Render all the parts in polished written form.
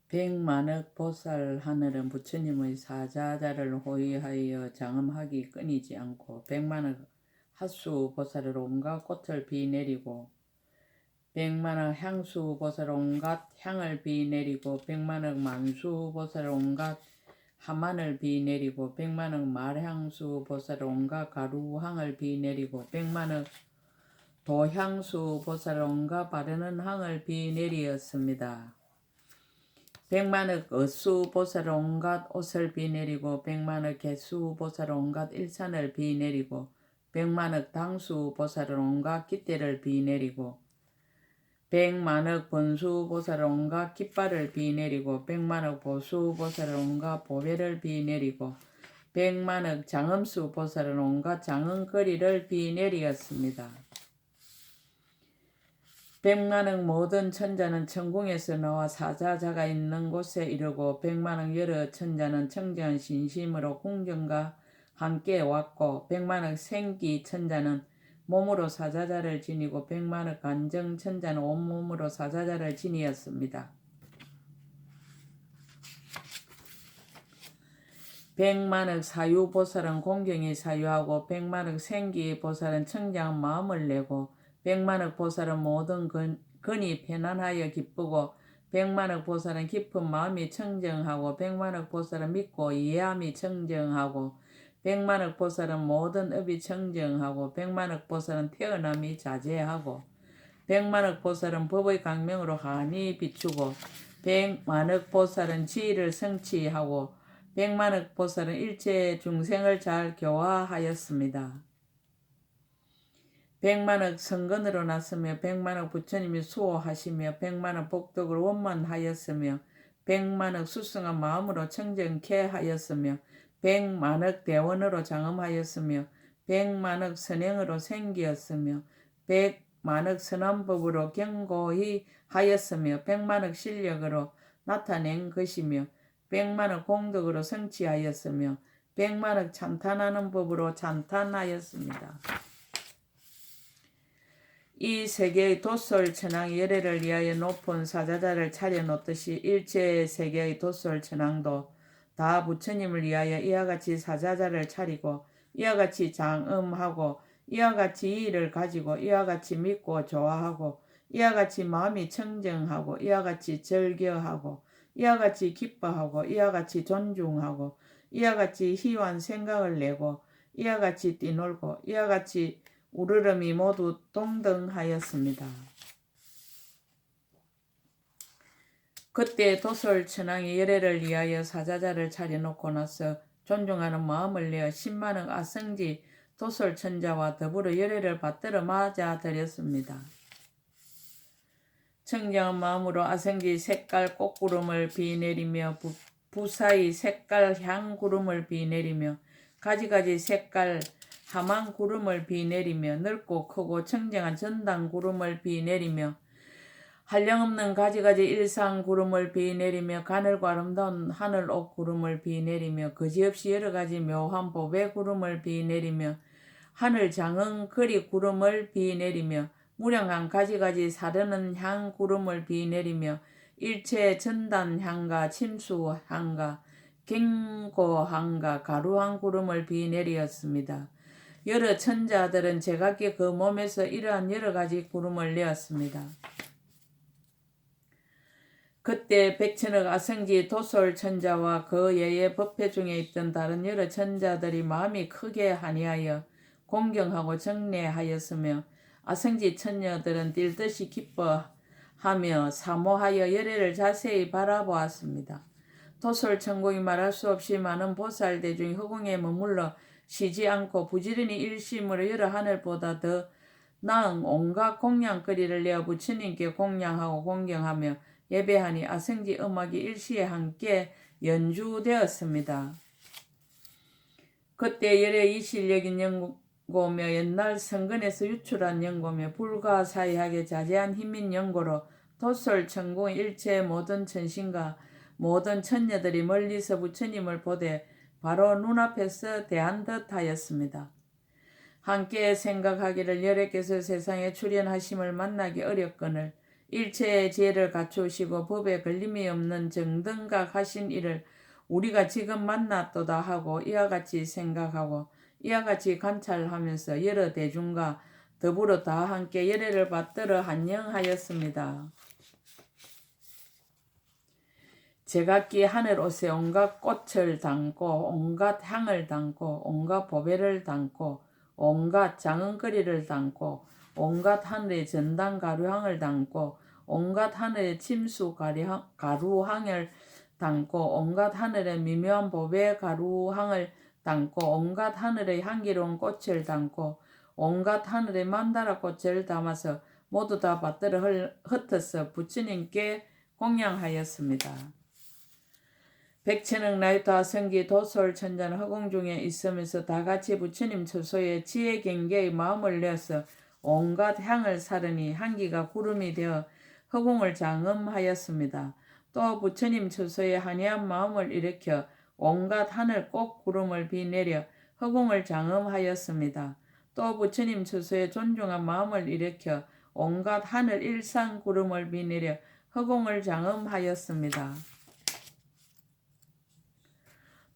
백만억 보살 하늘은 부처님의 사자자를 호위하여 장엄하기 끊이지 않고 백만억 핫수 보살을 온갖 꽃을 비내리고 백만억 향수 보살 온갖 향을 비내리고 백만억 만수 보살 온갖 하만을 비내리고 백만억 말향수 보살 온갖 가루향을 비내리고 백만억 도향수 보살 온갖 바르는 향을 비내리었습니다. 백만억 어수 보살 온갖 옷을 비내리고 백만억 개수 보살 온갖 일산을 비내리고 백만억 당수 보살 온갖 깃대를 비내리고 백만억 번수 보살 온갖 깃발을 비내리고 백만억 보수 보살 온갖 보배를 비내리고 백만억 장엄수 보살 온갖 장엄거리를 비내리었습니다. 백만억 모든 천자는 천궁에서 나와 사자자가 있는 곳에 이르고 백만억 여러 천자는 청정한 신심으로 궁전과 함께 왔고 백만억 생기 천자는 몸으로 사자자를 지니고 백만억 간정 천자는 온몸으로 사자자를 지니었습니다. 백만억 사유보살은 공경이 사유하고 백만억 생기 보살은 청정한 마음을 내고 백만억 보살은 모든 근이 편안하여 기쁘고 백만억 보살은 깊은 마음이 청정하고 백만억 보살은 믿고 이해함이 청정하고 백만억 보살은 모든 업이 청정하고 백만억 보살은 태어남이 자제하고 백만억 보살은 법의 강명으로 환히 비추고 백만억 보살은 지혜를 성취하고 백만억 보살은 일체 중생을 잘 교화하였습니다. 백만억 성근으로 났으며 백만억 부처님이 수호하시며 백만억 복덕을 원만하였으며 백만억 수승한 마음으로 청정케 하였으며 백만억 대원으로 장엄하였으며 백만억 선행으로 생기었으며 백만억 선함법으로 견고히 하였으며 백만억 실력으로 나타낸 것이며 백만억 공덕으로 성취하였으며 백만억 찬탄하는 법으로 찬탄하였습니다. 이 세계의 도솔 천왕 열애를 위하여 높은 사자자를 차려놓듯이 일체 세계의 도솔 천왕도 다 부처님을 위하여 이와 같이 사자자를 차리고 이와 같이 장엄하고 이와 같이 이의를 가지고 이와 같이 믿고 좋아하고 이와 같이 마음이 청정하고 이와 같이 절겨하고 이와 같이 기뻐하고 이와 같이 존중하고 이와 같이 희환 생각을 내고 이와 같이 뛰놀고 이와 같이 우르름이 모두 동등하였습니다. 그때 도솔 천왕이 열애를 위하여 사자자를 차려놓고 나서 존중하는 마음을 내어 10만억 아성지 도솔 천자와 더불어 열애를 받들어 맞아 드렸습니다. 청정한 마음으로 아성지 색깔 꽃구름을 비내리며 부사의 색깔 향구름을 비내리며 가지가지 색깔 하만 구름을 비내리며 넓고 크고 청정한 전당 구름을 비내리며 한량없는 가지가지 일상 구름을 비내리며 가늘고 아름다운 하늘옥 구름을 비내리며 거지없이 여러가지 묘한 보배 구름을 비내리며 하늘 장흥 거리 구름을 비내리며 무량한 가지가지 사르는 향 구름을 비내리며 일체 전단 향과 침수 향과 갱고 향과 가루한 구름을 비내리었습니다. 여러 천자들은 제각기 그 몸에서 이러한 여러 가지 구름을 내었습니다. 그때 백천억 아성지 도솔 천자와 그 예의 법회 중에 있던 다른 여러 천자들이 마음이 크게 한이하여 공경하고 정례하였으며 아성지 천녀들은 뛸듯이 기뻐하며 사모하여 열애를 자세히 바라보았습니다. 도솔 천공이 말할 수 없이 많은 보살 대중이 허공에 머물러 쉬지 않고 부지런히 일심으로 여러 하늘보다 더 나은 온갖 공양거리를 내어 부처님께 공양하고 공경하며 예배하니 아성지 음악이 일시에 함께 연주되었습니다. 그때 열애 이실력인 연고며 옛날 성근에서 유출한 연고며 불가사의하게 자제한 힘인 연고로 도솔 천궁의 일체 모든 천신과 모든 천녀들이 멀리서 부처님을 보되 바로 눈앞에서 대한 듯 하였습니다. 함께 생각하기를 열애께서 세상에 출현하심을 만나기 어렵거늘 일체의 지혜를 갖추시고 법에 걸림이 없는 정등각 하신 이를 우리가 지금 만났도다 하고 이와 같이 생각하고 이와 같이 관찰하면서 여러 대중과 더불어 다 함께 열애를 받들어 한영하였습니다. 제각기 하늘 옷에 온갖 꽃을 담고 온갖 향을 담고 온갖 보배를 담고 온갖 장은거리를 담고 온갖 하늘의 전당 가루향을 담고 온갖 하늘의 침수 가루향을 담고 온갖 하늘의 미묘한 보배 가루향을 담고 온갖 하늘의 향기로운 꽃을 담고 온갖 하늘의 만다라 꽃을 담아서 모두 다 받들어 흩어서 부처님께 공양하였습니다. 백천억 나유타 성기 도솔 천전 허공 중에 있으면서 다같이 부처님 처소에 지혜 경계의 마음을 내어서 온갖 향을 사르니 향기가 구름이 되어 허공을 장엄하였습니다. 또 부처님 처소에 한이한 마음을 일으켜 온갖 하늘 꼭 구름을 비내려 허공을 장엄하였습니다. 또 부처님 처소에 존중한 마음을 일으켜 온갖 하늘 일상 구름을 비내려 허공을 장엄하였습니다.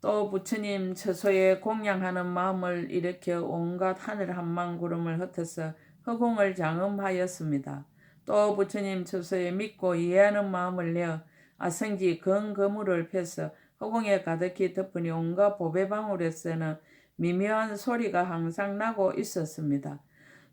또 부처님 처소에 공양하는 마음을 일으켜 온갖 하늘 한만 구름을 흩어서 허공을 장엄하였습니다. 또 부처님 처소에 믿고 이해하는 마음을 내어 아성지 건거물을 펴서 허공에 가득히 덮으니 온갖 보배방울에서는 미묘한 소리가 항상 나고 있었습니다.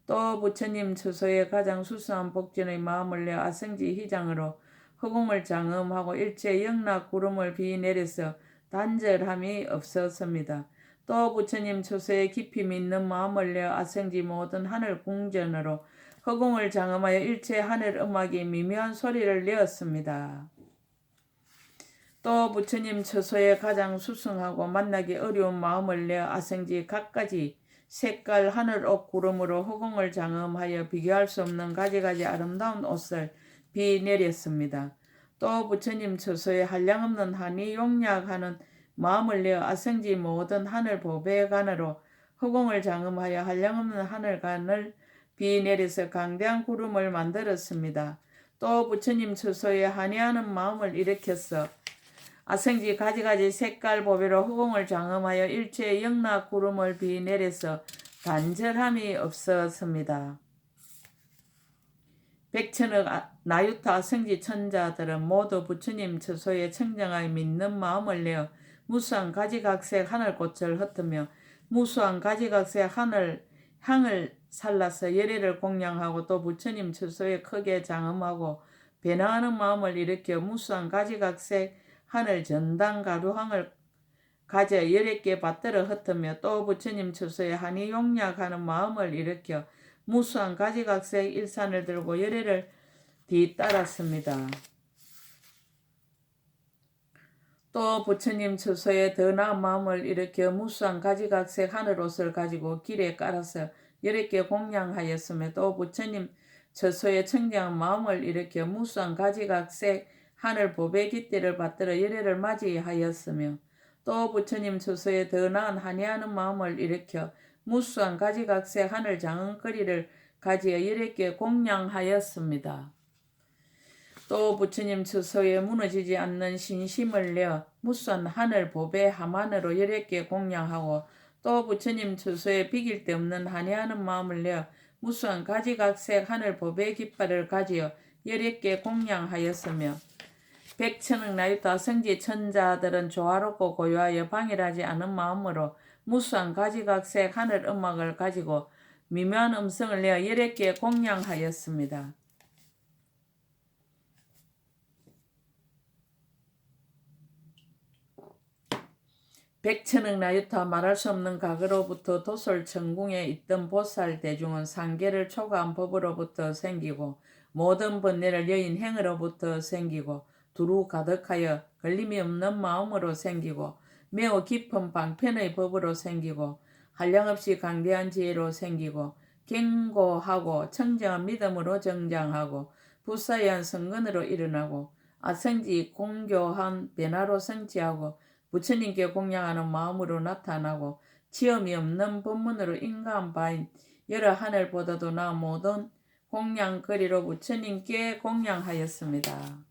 또 부처님 처소에 가장 수수한 복전의 마음을 내어 아성지 희장으로 허공을 장엄하고 일체 영락 구름을 비내려서 단절함이 없었습니다. 또 부처님 처소에 깊이 믿는 마음을 내어 아성지 모든 하늘 궁전으로 허공을 장엄하여 일체 하늘 음악이 미묘한 소리를 내었습니다. 또 부처님 처소에 가장 수승하고 만나기 어려운 마음을 내어 아성지 갖가지 색깔 하늘옷 구름으로 허공을 장엄하여 비교할 수 없는 가지가지 아름다운 옷을 비내렸습니다. 또 부처님 처소에 한량없는 한이 용약하는 마음을 내어 아성지 모든 하늘 보배간으로 허공을 장엄하여 한량없는 하늘간을 비내려서 강대한 구름을 만들었습니다. 또 부처님 처소에 한이하는 마음을 일으켜서 아성지 가지가지 색깔 보배로 허공을 장엄하여 일체의 영락 구름을 비내려서 단절함이 없었습니다. 백천억 나유타 성지 천자들은 모두 부처님 처소에 청정하여 믿는 마음을 내어 무수한 가지각색 하늘꽃을 흩으며 무수한 가지각색 향을 살라서 열애를 공양하고 또 부처님 처소에 크게 장엄하고 배나하는 마음을 일으켜 무수한 가지각색 하늘 전당 가루향을 가져 열애께 받들어 흩으며 또 부처님 처소에 한이 용약하는 마음을 일으켜 무수한 가지각색 일산을 들고 열애를 뒤따랐습니다. 또 부처님 처소에 더 나은 마음을 일으켜 무수한 가지각색 하늘옷을 가지고 길에 깔아서 열애께 공양하였으며 또 부처님 처소에 청정한 마음을 일으켜 무수한 가지각색 하늘 보배 깃대를 받들어 열애를 맞이하였으며 또 부처님 처소에 더 나은 한이하는 마음을 일으켜 무수한 가지각색 하늘 장은거리를 가지어 열애께 공양하였습니다. 또 부처님 처소에 무너지지 않는 신심을 내어 무수한 하늘 보배 하만으로 열애께 공양하고 또 부처님 처소에 비길 데 없는 한이하는 마음을 내어 무수한 가지각색 하늘 보배 깃발을 가지어 열애께 공양하였으며 백천억 나유타 성지 천자들은 조화롭고 고요하여 방일하지 않은 마음으로 무수한 가지각색 하늘 음악을 가지고 미묘한 음성을 내어 열애께 공양하였습니다. 백천억 나유타 말할 수 없는 각으로부터 도솔 천궁에 있던 보살 대중은 상계를 초과한 법으로부터 생기고 모든 번뇌를 여인 행으로부터 생기고 두루 가득하여 걸림이 없는 마음으로 생기고 매우 깊은 방편의 법으로 생기고 한량없이 강대한 지혜로 생기고 견고하고 청정한 믿음으로 정장하고 부사의한 성근으로 일어나고 아성지 공교한 변화로 성취하고 부처님께 공양하는 마음으로 나타나고 치엄이 없는 법문으로 인가한 바인 여러 하늘보다도 나은 모든 공양거리로 부처님께 공양하였습니다.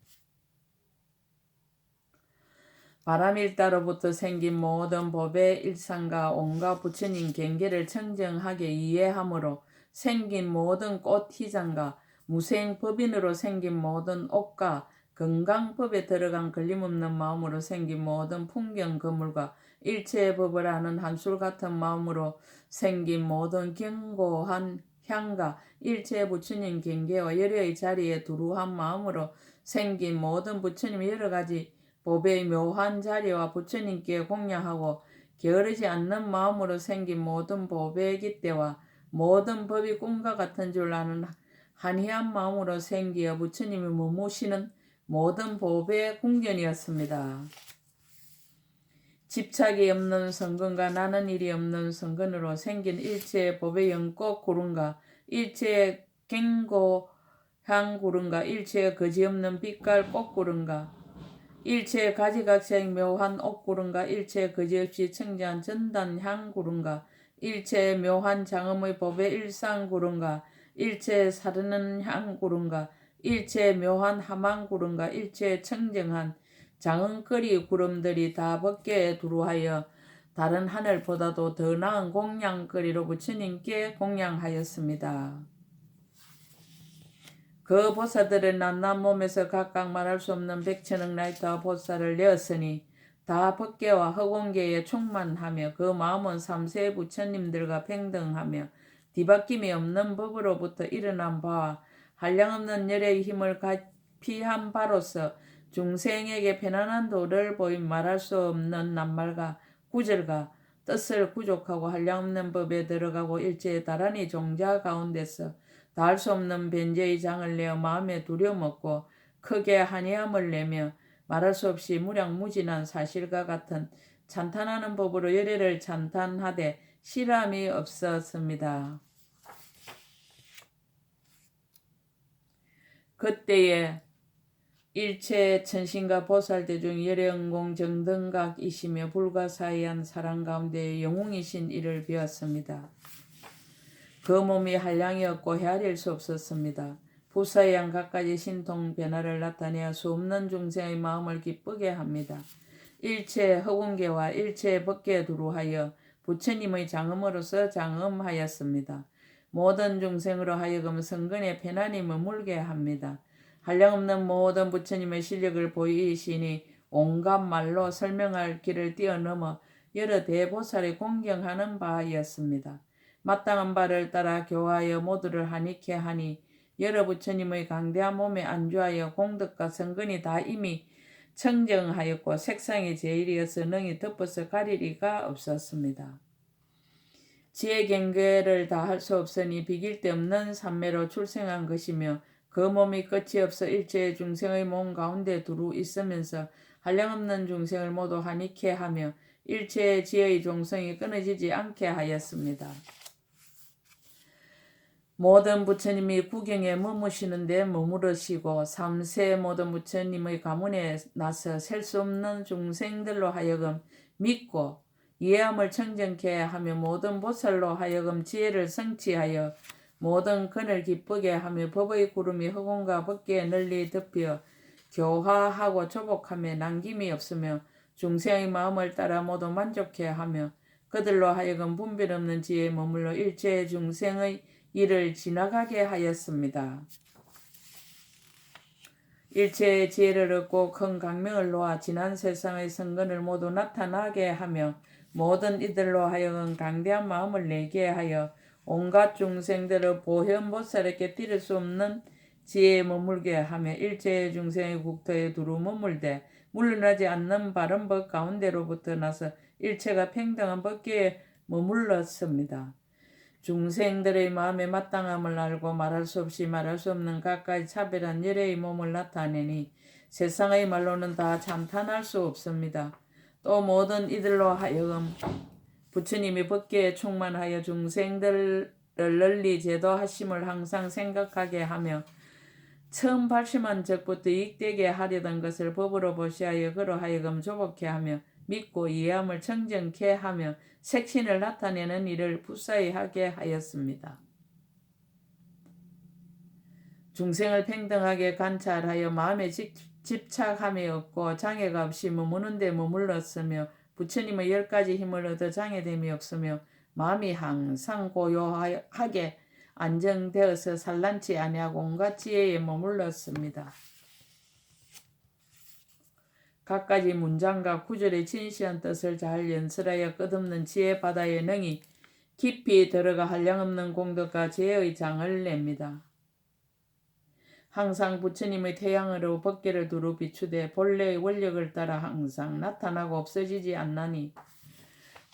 바람일다로부터 생긴 모든 법의 일상과 온갖 부처님 경계를 청정하게 이해함으로 생긴 모든 꽃희장과 무생법인으로 생긴 모든 옷과 건강법에 들어간 걸림없는 마음으로 생긴 모든 풍경 건물과 일체의 법을 아는 한술 같은 마음으로 생긴 모든 견고한 향과 일체의 부처님 경계와 열의 자리에 두루한 마음으로 생긴 모든 부처님의 여러 가지 법의 묘한 자리와 부처님께 공양하고 게으르지 않는 마음으로 생긴 모든 법의 깃대와 모든 법이 꿈과 같은 줄 아는 한이한 마음으로 생기어 부처님이 머무시는 모든 법의 궁전이었습니다. 집착이 없는 성근과 나는 일이 없는 성근으로 생긴 일체의 법의 영꽃 구름과 일체의 갱고향 구름과 일체의 거지없는 빛깔 꽃 구름과 일체의 가지각색 묘한 옷구름과 일체의 거지없이 청정한 전단 향구름과 일체의 묘한 장엄의 법의 일상구름과 일체의 사르는 향구름과 일체의 묘한 하만구름과 일체의 청정한 장흥거리 구름들이 다 법계에 두루하여 다른 하늘보다도 더 나은 공양거리로 부처님께 공양하였습니다. 그 보살들의 낱낱 몸에서 각각 말할 수 없는 백천억 나이터 보살을 내었으니 다 법계와 허공계에 충만하며 그 마음은 삼세 부처님들과 평등하며 뒤바뀜이 없는 법으로부터 일어난 바와 한량없는 열의 힘을 피한 바로서 중생에게 편안한 도를 보인 말할 수 없는 낱말과 구절과 뜻을 구족하고 한량없는 법에 들어가고 일제의 다란히 종자 가운데서 닿을 수 없는 변제의 장을 내어 마음에 두려먹고 크게 한이함을 내며 말할 수 없이 무량무진한 사실과 같은 찬탄하는 법으로 열애를 찬탄하되 실함이 없었습니다. 그때에 일체 천신과 보살대 중 열애응공 정등각이시며 불가사의한 사랑 가운데 영웅이신 이를 배웠습니다. 그 몸이 한량이 없고 헤아릴 수 없었습니다. 부사양 갖가지 신통 변화를 나타내어 수없는 중생의 마음을 기쁘게 합니다. 일체 허공계와 일체 법계에 두루하여 부처님의 장엄으로서 장엄하였습니다. 모든 중생으로 하여금 성근에 편안히 머물게 합니다. 한량없는 모든 부처님의 실력을 보이시니 온갖 말로 설명할 길을 뛰어넘어 여러 대보살이 공경하는 바였습니다. 마땅한 바를 따라 교화하여 모두를 한익케 하니 여러 부처님의 강대한 몸에 안주하여 공덕과 성근이 다 이미 청정하였고 색상이 제일이어서 능히 덮어서 가릴 리가 없었습니다. 지혜 경계를 다 할 수 없으니 비길 데 없는 산매로 출생한 것이며 그 몸이 끝이 없어 일체의 중생의 몸 가운데 두루 있으면서 한량없는 중생을 모두 한익케 하며 일체의 지혜의 종성이 끊어지지 않게 하였습니다. 모든 부처님이 구경에 머무시는 데 머무르시고 삼세 모든 부처님의 가문에 나서 셀 수 없는 중생들로 하여금 믿고 이해함을 청정케 하며 모든 보살로 하여금 지혜를 성취하여 모든 근을 기쁘게 하며 법의 구름이 허공과 법계에 널리 덮여 교화하고 조복하며 남김이 없으며 중생의 마음을 따라 모두 만족해 하며 그들로 하여금 분별 없는 지혜에 머물러 일체의 중생의 이를 지나가게 하였습니다. 일체의 지혜를 얻고 큰 강명을 놓아 지난 세상의 성근을 모두 나타나게 하며 모든 이들로 하여금 강대한 마음을 내게 하여 온갖 중생들을 보현보살에게 띠를 수 없는 지혜에 머물게 하며 일체의 중생의 국토에 두루 머물되 물러나지 않는 바른 법 가운데로부터 나서 일체가 평등한 법계에 머물렀습니다. 중생들의 마음에 마땅함을 알고 말할 수 없이 말할 수 없는 각가지 차별한 열애의 몸을 나타내니 세상의 말로는 다 찬탄할 수 없습니다. 또 모든 이들로 하여금 부처님이 법계에 충만하여 중생들을 널리 제도하심을 항상 생각하게 하며 처음 발심한 적부터 이익되게 하려던 것을 법으로 보시하여 그로 하여금 조복케 하며 믿고 이해함을 청정케 하며 색신을 나타내는 일을 부사히 하게 하였습니다. 중생을 평등하게 관찰하여 마음에 집착함이 없고 장애가 없이 머무는 데 머물렀으며 부처님의 10가지 힘을 얻어 장애됨이 없으며 마음이 항상 고요하게 안정되어서 산란치 아니하고 온갖 지혜에 머물렀습니다. 갖가지 문장과 구절의 진시한 뜻을 잘 연설하여 끝없는 지혜 바다에 능히 깊이 들어가 한량없는 공덕과 지혜의 장을 냅니다. 항상 부처님의 태양으로 법계를 두루 비추되 본래의 원력을 따라 항상 나타나고 없어지지 않나니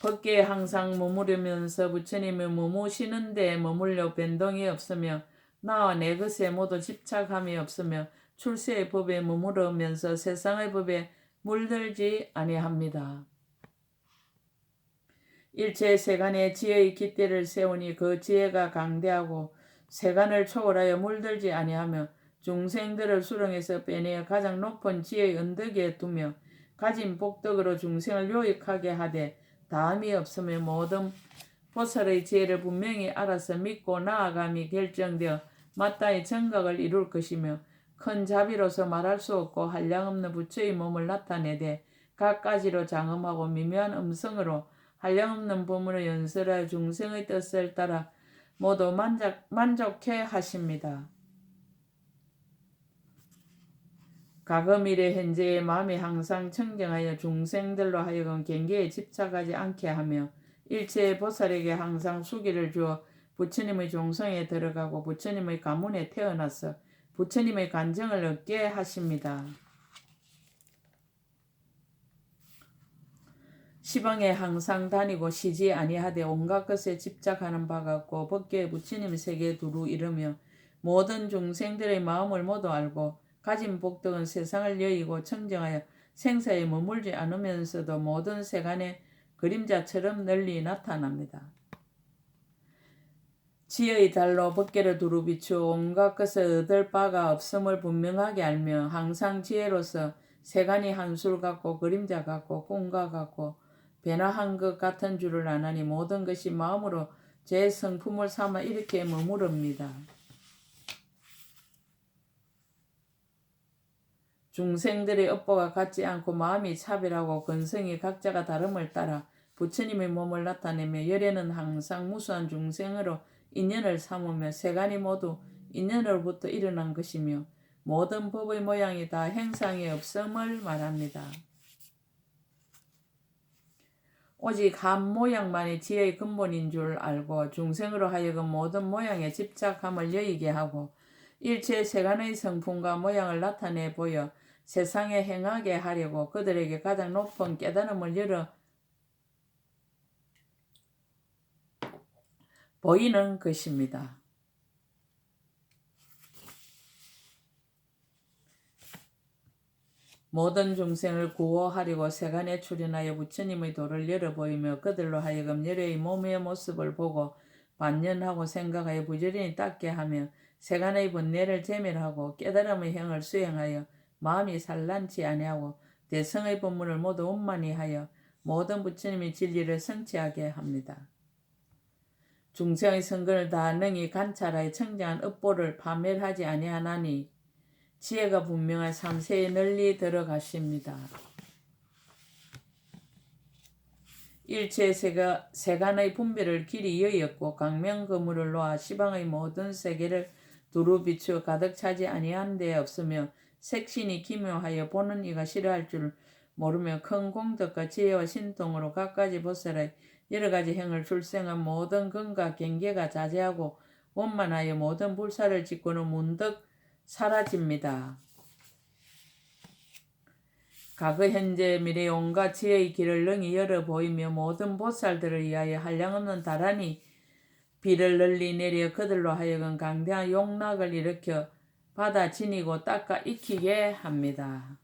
법계에 항상 머무르면서 부처님의 머무시는 데에 머물려 변동이 없으며 나와 내 것에 모두 집착함이 없으며 출세의 법에 머무르면서 세상의 법에 물들지 아니합니다. 일체 세간에 지혜의 깃대를 세우니 그 지혜가 강대하고 세간을 초월하여 물들지 아니하며 중생들을 수렁에서 빼내어 가장 높은 지혜의 언덕에 두며 가진 복덕으로 중생을 요익하게 하되 다함이 없으며 모든 보살의 지혜를 분명히 알아서 믿고 나아감이 결정되어 마땅히 정각을 이룰 것이며 큰 자비로서 말할 수 없고 한량없는 부처의 몸을 나타내되 갖가지로 장엄하고 미묘한 음성으로 한량없는 법문을 연설하여 중생의 뜻을 따라 모두 만족해 하십니다. 과거 미래 현재의 마음이 항상 청정하여 중생들로 하여금 경계에 집착하지 않게 하며 일체의 보살에게 항상 수기를 주어 부처님의 종성에 들어가고 부처님의 가문에 태어나서 부처님의 간정을 얻게 하십니다. 시방에 항상 다니고 쉬지 아니하되 온갖 것에 집착하는 바가 없고 법계에 부처님 세계에 두루 이르며 모든 중생들의 마음을 모두 알고 가진 복덕은 세상을 여의고 청정하여 생사에 머물지 않으면서도 모든 세간의 그림자처럼 널리 나타납니다. 지혜의 달로 법계를 두루 비추어 온갖 것을 얻을 바가 없음을 분명하게 알며 항상 지혜로서 세간이 한술 같고 그림자 같고 꿈과 같고 변화한 것 같은 줄을 아나니 모든 것이 마음으로 제 성품을 삼아 이렇게 머무릅니다. 중생들의 업보가 같지 않고 마음이 차별하고 근성이 각자가 다름을 따라 부처님의 몸을 나타내며 열애는 항상 무수한 중생으로 인연을 삼으며 세간이 모두 인연으로부터 일어난 것이며 모든 법의 모양이 다 행상이 없음을 말합니다. 오직 한 모양만이 지혜의 근본인 줄 알고 중생으로 하여금 모든 모양에 집착함을 여의게 하고 일체 세간의 성품과 모양을 나타내 보여 세상에 행하게 하려고 그들에게 가장 높은 깨달음을 열어 보이는 것입니다. 모든 중생을 구호하려고 세간에 출현하여 부처님의 도를 열어보이며 그들로 하여금 열애의 몸의 모습을 보고 반연하고 생각하여 부지런히 닦게 하며 세간의 번뇌를 제멸하고 깨달음의 행을 수행하여 마음이 산란치 아니하고 대성의 법문을 모두 원만히 하여 모든 부처님의 진리를 성취하게 합니다. 중생의 성근을 다 능히 관찰하여 청정한 업보를 파멸하지 아니하나니 지혜가 분명한 삼세에 널리 들어가십니다. 일체 세간의 분별을 길이 여의었고 강명거물을 놓아 시방의 모든 세계를 두루 비추어 가득 차지 아니한 데 없으며 색신이 기묘하여 보는 이가 싫어할 줄 모르며 큰 공덕과 지혜와 신통으로 갖가지 보살의 여러가지 행을 출생한 모든 근과 경계가 자제하고 원만하여 모든 불사를 짓고는 문득 사라집니다. 과거 현재 미래 온갖 지혜의 길을 능히 열어 보이며 모든 보살들을 위하여 한량없는 다란히 비를 널리 내려 그들로 하여금 강대한 용락을 일으켜 받아 지니고 닦아 익히게 합니다.